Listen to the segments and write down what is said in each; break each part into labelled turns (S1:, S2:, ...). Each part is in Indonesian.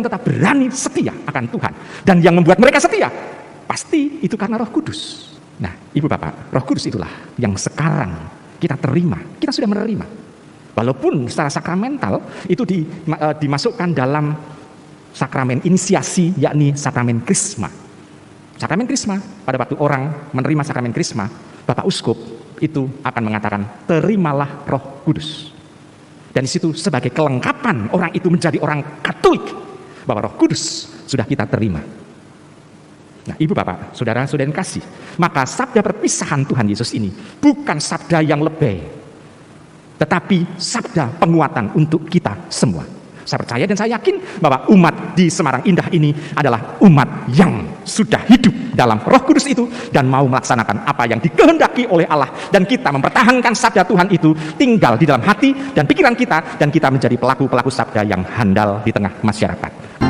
S1: tetap berani setia akan Tuhan. Dan yang membuat mereka setia, pasti itu karena Roh Kudus. Nah, Ibu Bapak, Roh Kudus itulah yang sekarang kita terima, kita sudah menerima. Walaupun secara sakramental itu dimasukkan dalam sakramen inisiasi, yakni sakramen krisma. Sakramen krisma, pada waktu orang menerima sakramen krisma, Bapak Uskup itu akan mengatakan, terimalah Roh Kudus. Dan di situ sebagai kelengkapan orang itu menjadi orang Katolik, bahwa Roh Kudus sudah kita terima. Nah, Ibu Bapak, saudara-saudara yang kasih, maka sabda perpisahan Tuhan Yesus ini bukan sabda yang lebay, tetapi sabda penguatan untuk kita semua. Saya percaya dan saya yakin bahwa umat di Semarang Indah ini adalah umat yang sudah hidup dalam Roh Kudus itu dan mau melaksanakan apa yang dikehendaki oleh Allah, dan kita mempertahankan sabda Tuhan itu tinggal di dalam hati dan pikiran kita, dan kita menjadi pelaku-pelaku sabda yang handal di tengah masyarakat.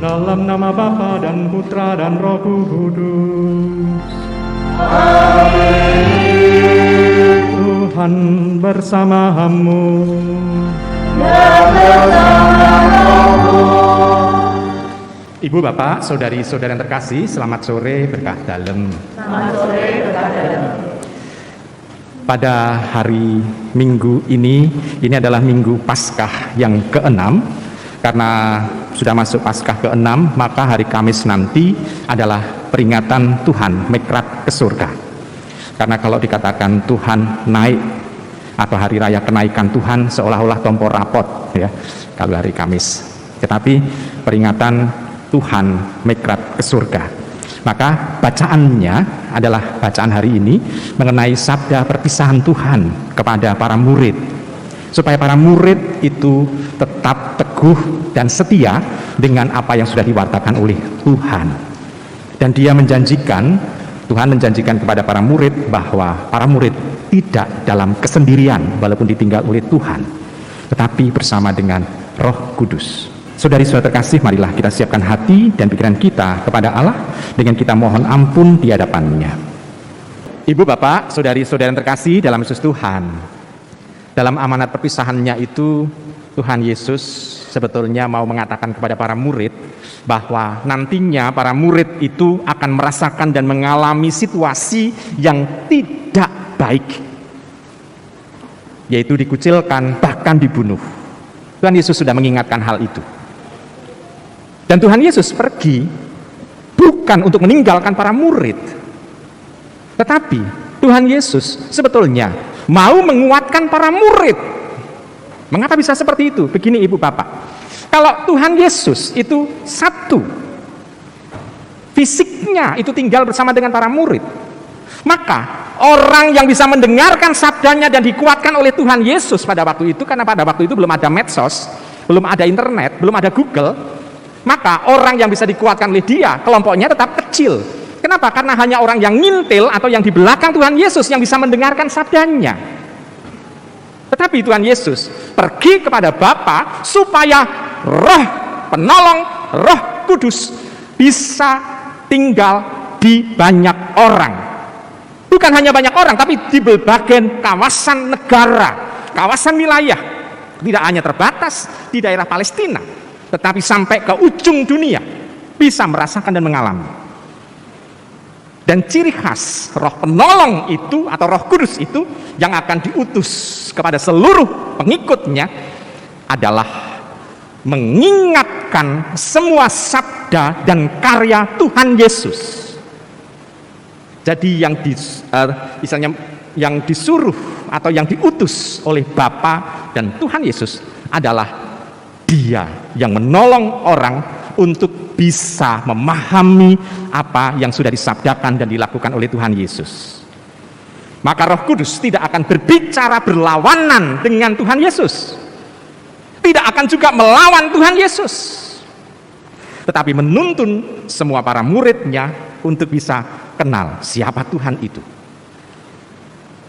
S2: Dalam nama Bapa dan Putra dan Roh Kudus. Amin. Tuhan bersamamu.
S1: Ibu, Bapak, saudari-saudara yang terkasih, selamat sore berkah dalem.
S3: Selamat sore berkah dalem.
S1: Pada hari Minggu ini adalah Minggu Paskah yang ke-6. Karena sudah masuk Paskah ke-6, maka hari Kamis nanti adalah peringatan Tuhan Mikrat ke surga. Karena kalau dikatakan Tuhan naik atau hari raya kenaikan Tuhan, seolah-olah tompo rapot ya kalau hari Kamis. Tetapi peringatan Tuhan Mikrat ke surga. Maka bacaannya adalah bacaan hari ini mengenai sabda perpisahan Tuhan kepada para murid, supaya para murid itu tetap teguh dan setia dengan apa yang sudah diwartakan oleh Tuhan. Dan Tuhan menjanjikan kepada para murid bahwa para murid tidak dalam kesendirian walaupun ditinggal oleh Tuhan, tetapi bersama dengan Roh Kudus. Saudari-saudara terkasih, marilah kita siapkan hati dan pikiran kita kepada Allah dengan kita mohon ampun di hadapan-Nya. Ibu, Bapak, saudari-saudara yang terkasih dalam Yesus Tuhan, dalam amanat perpisahannya itu, Tuhan Yesus sebetulnya mau mengatakan kepada para murid bahwa nantinya para murid itu akan merasakan dan mengalami situasi yang tidak baik, yaitu dikucilkan, bahkan dibunuh. Tuhan Yesus sudah mengingatkan hal itu. Dan Tuhan Yesus pergi bukan untuk meninggalkan para murid, tetapi Tuhan Yesus sebetulnya mau menguatkan para murid. Mengapa bisa seperti itu? Begini Ibu Bapak, kalau Tuhan Yesus itu satu, fisiknya itu tinggal bersama dengan para murid, maka orang yang bisa mendengarkan sabdanya dan dikuatkan oleh Tuhan Yesus pada waktu itu, karena pada waktu itu belum ada medsos, belum ada internet, belum ada Google, maka orang yang bisa dikuatkan oleh dia, kelompoknya tetap kecil. Kenapa? Karena hanya orang yang ngintil atau yang di belakang Tuhan Yesus yang bisa mendengarkan sabdanya. Tetapi Tuhan Yesus pergi kepada Bapa supaya Roh Penolong, Roh Kudus bisa tinggal di banyak orang. Bukan hanya banyak orang, tapi di berbagai kawasan negara, kawasan wilayah. Tidak hanya terbatas di daerah Palestina, tetapi sampai ke ujung dunia bisa merasakan dan mengalami. Dan ciri khas Roh Penolong itu atau Roh Kudus itu yang akan diutus kepada seluruh pengikutnya adalah mengingatkan semua sabda dan karya Tuhan Yesus. Jadi yang disuruh atau yang diutus oleh Bapa dan Tuhan Yesus adalah Dia yang menolong orang untuk bisa memahami apa yang sudah disabdakan dan dilakukan oleh Tuhan Yesus. Maka Roh Kudus tidak akan berbicara berlawanan dengan Tuhan Yesus, tidak akan juga melawan Tuhan Yesus, tetapi menuntun semua para muridnya untuk bisa kenal siapa Tuhan itu.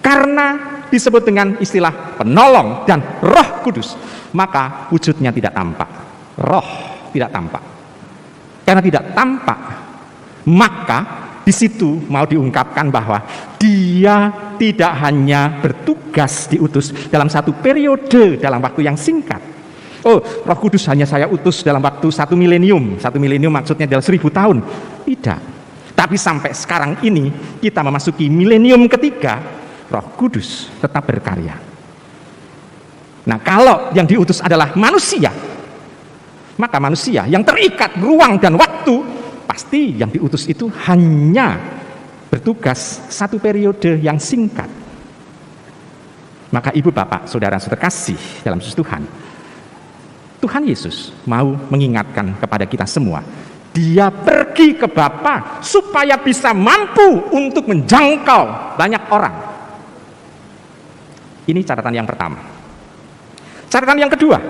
S1: Karena disebut dengan istilah penolong dan Roh Kudus, maka wujudnya tidak tampak, roh tidak tampak. karena tidak tampak, maka di situ mau diungkapkan bahwa dia tidak hanya bertugas diutus dalam satu periode dalam waktu yang singkat. Oh, Roh Kudus hanya saya utus dalam waktu 1 milenium. 1 milenium maksudnya adalah 1000 tahun. Tidak. Tapi sampai sekarang ini kita memasuki milenium ketiga, Roh Kudus tetap berkarya. Nah, kalau yang diutus adalah manusia, maka manusia yang terikat ruang dan waktu, pasti yang diutus itu hanya bertugas satu periode yang singkat. Maka ibu bapak, saudara terkasih dalam Yesus Tuhan Yesus mau mengingatkan kepada kita semua, dia pergi ke Bapa supaya bisa mampu untuk menjangkau banyak orang. Ini catatan yang pertama. Catatan yang kedua,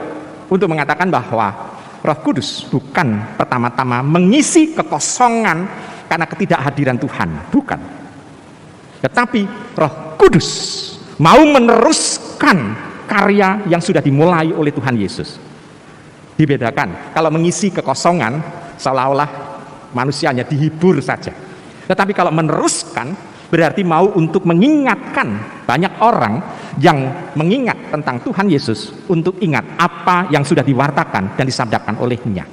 S1: untuk mengatakan bahwa Roh Kudus bukan pertama-tama mengisi kekosongan karena ketidakhadiran Tuhan, bukan. Tetapi Roh Kudus mau meneruskan karya yang sudah dimulai oleh Tuhan Yesus. Dibedakan, kalau mengisi kekosongan seolah-olah manusianya dihibur saja. Tetapi kalau meneruskan berarti mau untuk mengingatkan banyak orang yang mengingat tentang Tuhan Yesus untuk ingat apa yang sudah diwartakan dan disabdakan olehnya.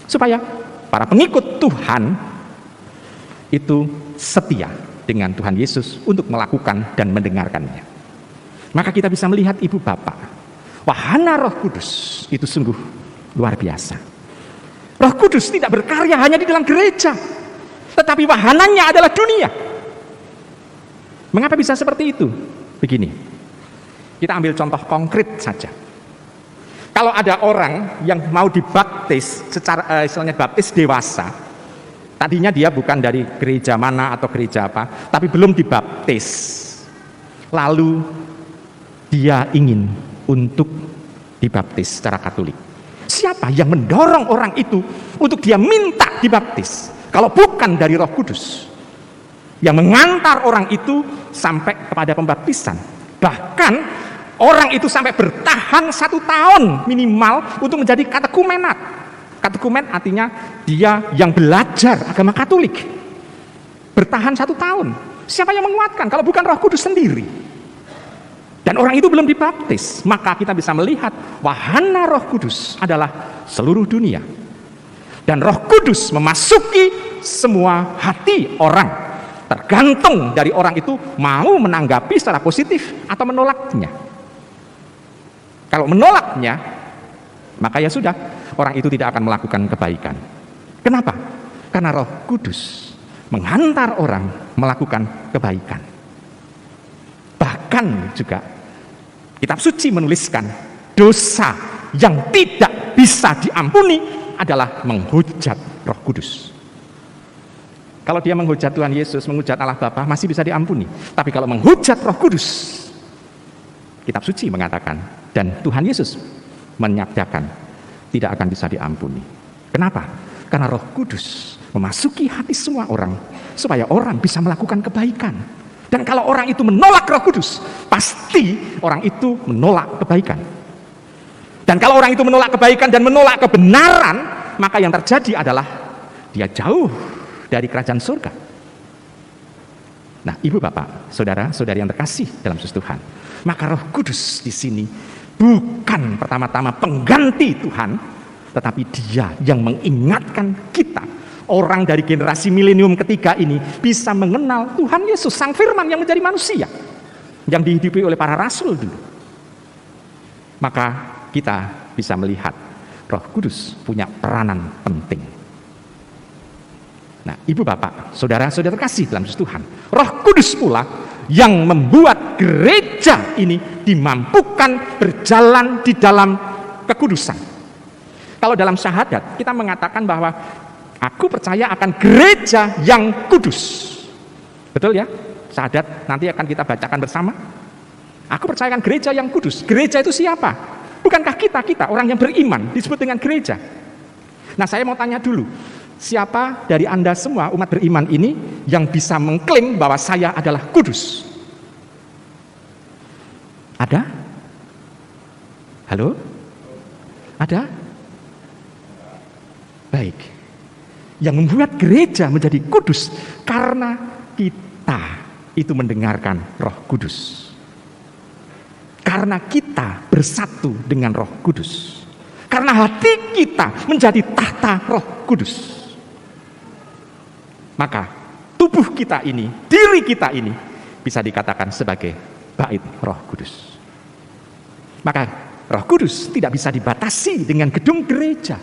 S1: Supaya para pengikut Tuhan itu setia dengan Tuhan Yesus untuk melakukan dan mendengarkannya. Maka kita bisa melihat ibu bapak, wahana Roh Kudus itu sungguh luar biasa. Roh Kudus tidak berkarya hanya di dalam gereja, tetapi wahananya adalah dunia. Mengapa bisa seperti itu? Begini, kita ambil contoh konkret saja. Kalau ada orang yang mau dibaptis secara istilahnya baptis dewasa, tadinya dia bukan dari gereja mana atau gereja apa, tapi belum dibaptis, lalu dia ingin untuk dibaptis secara Katolik. Siapa yang mendorong orang itu untuk dia minta dibaptis? Kalau bukan dari Roh Kudus yang mengantar orang itu sampai kepada pembaptisan. Bahkan orang itu sampai bertahan 1 tahun minimal untuk menjadi katekumenat. Katekumen artinya dia yang belajar agama Katolik. Bertahan 1 tahun. Siapa yang menguatkan kalau bukan Roh Kudus sendiri? Dan orang itu belum dibaptis, maka kita bisa melihat wahana Roh Kudus adalah seluruh dunia. Dan Roh Kudus memasuki semua hati orang. Tergantung dari orang itu mau menanggapi secara positif atau menolaknya. Kalau menolaknya, maka ya sudah, orang itu tidak akan melakukan kebaikan. Kenapa? Karena Roh Kudus menghantar orang melakukan kebaikan. Bahkan juga kitab suci menuliskan dosa yang tidak bisa diampuni adalah menghujat Roh Kudus. Kalau dia menghujat Tuhan Yesus, menghujat Allah Bapa masih bisa diampuni. Tapi kalau menghujat Roh Kudus, kitab suci mengatakan dan Tuhan Yesus menyatakan tidak akan bisa diampuni. Kenapa? Karena Roh Kudus memasuki hati semua orang supaya orang bisa melakukan kebaikan. Dan kalau orang itu menolak Roh Kudus, pasti orang itu menolak kebaikan. Dan kalau orang itu menolak kebaikan dan menolak kebenaran, maka yang terjadi adalah dia jauh dari kerajaan surga. Nah, ibu bapak, saudara-saudari yang terkasih dalam Yesus Tuhan, maka Roh Kudus di sini bukan pertama-tama pengganti Tuhan, tetapi dia yang mengingatkan kita. Orang dari generasi milenium ketiga ini bisa mengenal Tuhan Yesus, Sang Firman yang menjadi manusia, yang dihidupi oleh para rasul dulu. Maka kita bisa melihat Roh Kudus punya peranan penting. Nah, ibu bapak, saudara-saudara terkasih dalam Yesus Tuhan, Roh Kudus pula yang membuat gereja ini dimampukan berjalan di dalam kekudusan. Kalau dalam syahadat kita mengatakan bahwa aku percaya akan gereja yang kudus. Betul ya? Syahadat nanti akan kita bacakan bersama. Aku percaya akan gereja yang kudus. Gereja itu siapa? Bukankah kita orang yang beriman disebut dengan gereja? Nah, saya mau tanya dulu, siapa dari Anda semua umat beriman ini yang bisa mengklaim bahwa saya adalah kudus? Ada? Halo? Ada? Baik. Yang membuat gereja menjadi kudus karena kita itu mendengarkan Roh Kudus. Karena kita bersatu dengan Roh Kudus. Karena hati kita menjadi tahta Roh Kudus. Maka tubuh kita ini, diri kita ini bisa dikatakan sebagai bait Roh Kudus. Maka Roh Kudus tidak bisa dibatasi dengan gedung gereja.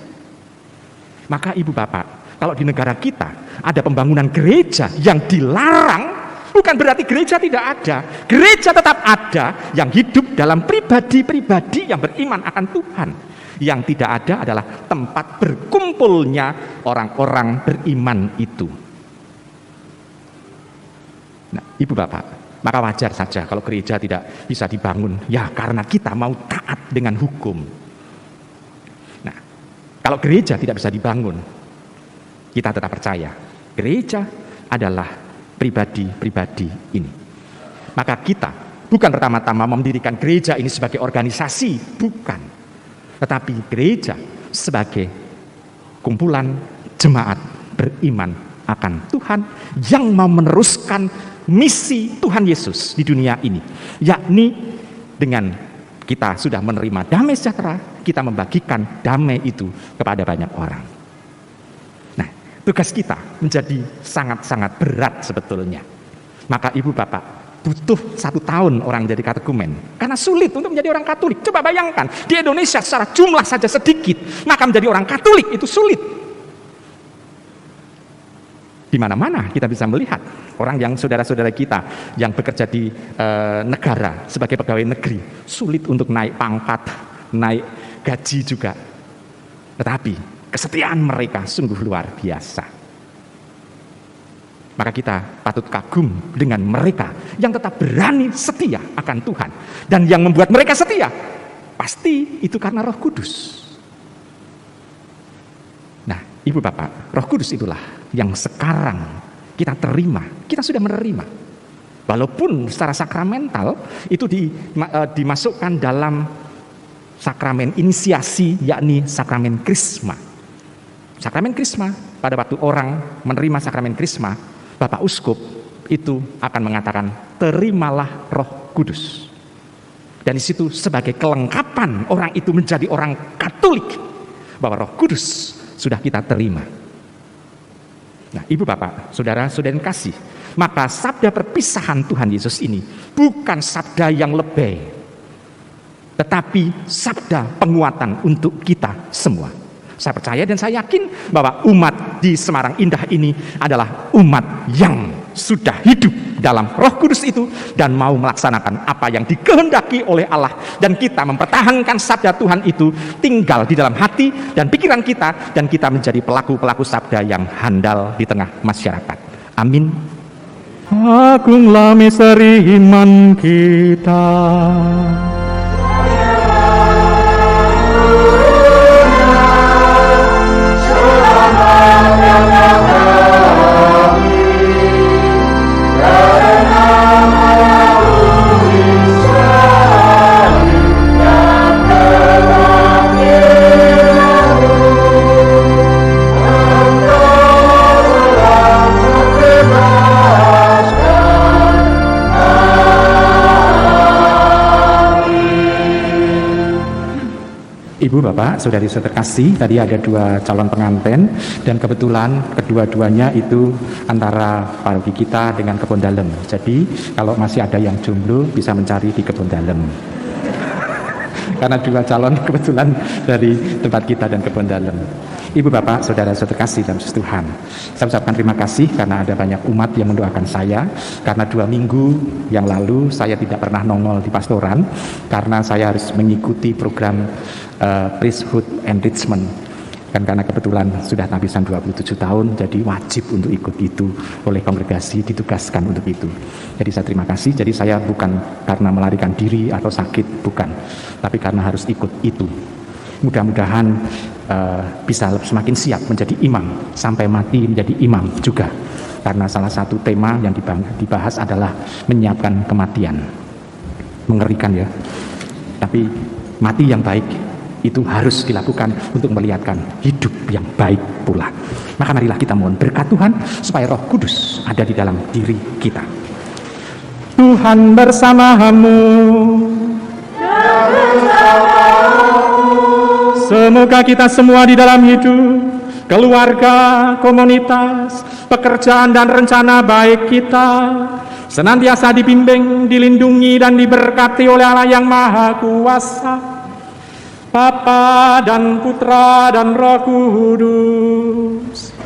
S1: Maka ibu bapak, kalau di negara kita ada pembangunan gereja yang dilarang, bukan berarti gereja tidak ada. Gereja tetap ada yang hidup dalam pribadi-pribadi yang beriman akan Tuhan. Yang tidak ada adalah tempat berkumpulnya orang-orang beriman itu. Nah, ibu bapak, maka wajar saja kalau gereja tidak bisa dibangun. Ya karena kita mau taat dengan hukum. Nah, kalau gereja tidak bisa dibangun, kita tetap percaya gereja adalah pribadi-pribadi ini. Maka kita bukan pertama-tama mendirikan gereja ini sebagai organisasi, bukan. Tetapi gereja sebagai kumpulan jemaat beriman akan Tuhan yang mau meneruskan misi Tuhan Yesus di dunia ini, yakni dengan kita sudah menerima damai sejahtera, kita membagikan damai itu kepada banyak orang. Nah, tugas kita menjadi sangat-sangat berat sebetulnya. Maka ibu bapak, butuh 1 tahun orang jadi katekumen, karena sulit untuk menjadi orang Katolik. Coba bayangkan, di Indonesia secara jumlah saja sedikit, maka menjadi orang Katolik itu sulit. Di mana-mana kita bisa melihat orang yang saudara-saudara kita yang bekerja di negara sebagai pegawai negeri, sulit untuk naik pangkat, naik gaji juga. Tetapi kesetiaan mereka sungguh luar biasa. Maka kita patut kagum dengan mereka yang tetap berani setia akan Tuhan. Dan yang membuat mereka setia, pasti itu karena Roh Kudus. Nah, ibu bapak, Roh Kudus itulah yang sekarang kita terima, kita sudah menerima. Walaupun secara sakramental itu dimasukkan dalam sakramen inisiasi, yakni sakramen krisma. Sakramen krisma, pada waktu orang menerima sakramen krisma, Bapak Uskup itu akan mengatakan, terimalah Roh Kudus. Dan di situ sebagai kelengkapan orang itu menjadi orang Katolik, bahwa Roh Kudus sudah kita terima. Nah, ibu bapak, saudara-saudara yang kasih, maka sabda perpisahan Tuhan Yesus ini bukan sabda yang lebay, tetapi sabda penguatan untuk kita semua. Saya percaya dan saya yakin bahwa umat di Semarang Indah ini adalah umat yang sudah hidup dalam Roh Kudus itu dan mau melaksanakan apa yang dikehendaki oleh Allah, dan kita mempertahankan sabda Tuhan itu tinggal di dalam hati dan pikiran kita, dan kita menjadi pelaku-pelaku sabda yang handal di tengah masyarakat. Amin.
S2: Agunglah misteri iman kita.
S1: Ibu, Bapak, saudari-saudari terkasih, tadi ada 2 calon pengantin dan kebetulan kedua-duanya itu antara paroki kita dengan Kebon Dalem. Jadi kalau masih ada yang jomblo bisa mencari di Kebon Dalem. Karena 2 calon kebetulan dari tempat kita dan Kebon Dalem. Ibu, Bapak, saudara-saudari terkasih dalam Tuhan, saya ucapkan terima kasih karena ada banyak umat yang mendoakan saya. Karena 2 minggu yang lalu saya tidak pernah nongol di pastoran karena saya harus mengikuti program priesthood enrichment, kan karena kebetulan sudah tabisan 27 tahun, jadi wajib untuk ikut itu oleh kongregasi, ditugaskan untuk itu. Jadi saya terima kasih. Jadi saya bukan karena melarikan diri atau sakit, bukan, tapi karena harus ikut itu. Mudah-mudahan bisa semakin siap menjadi imam sampai mati menjadi imam juga, karena salah satu tema yang dibahas adalah menyiapkan kematian. Mengerikan ya, tapi mati yang baik itu harus dilakukan untuk melihatkan hidup yang baik pula. Maka marilah kita mohon berkat Tuhan supaya Roh Kudus ada di dalam diri kita. Tuhan bersamamu. Semoga kita semua di dalam hidup, keluarga, komunitas, pekerjaan dan rencana baik kita senantiasa dibimbing, dilindungi dan diberkati oleh Allah yang Maha Kuasa, Bapa dan Putra dan Roh Kudus.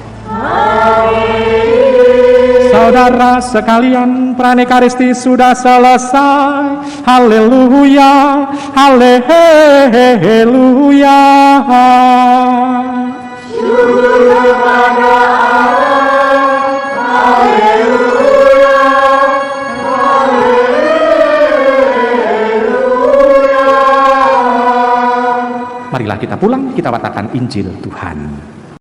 S1: Saudara sekalian, pranekaristi sudah selesai. Haleluya, haleluya.
S3: Syukur kepada Allah. Haleluya, haleluya.
S1: Marilah kita pulang, kita katakan Injil Tuhan.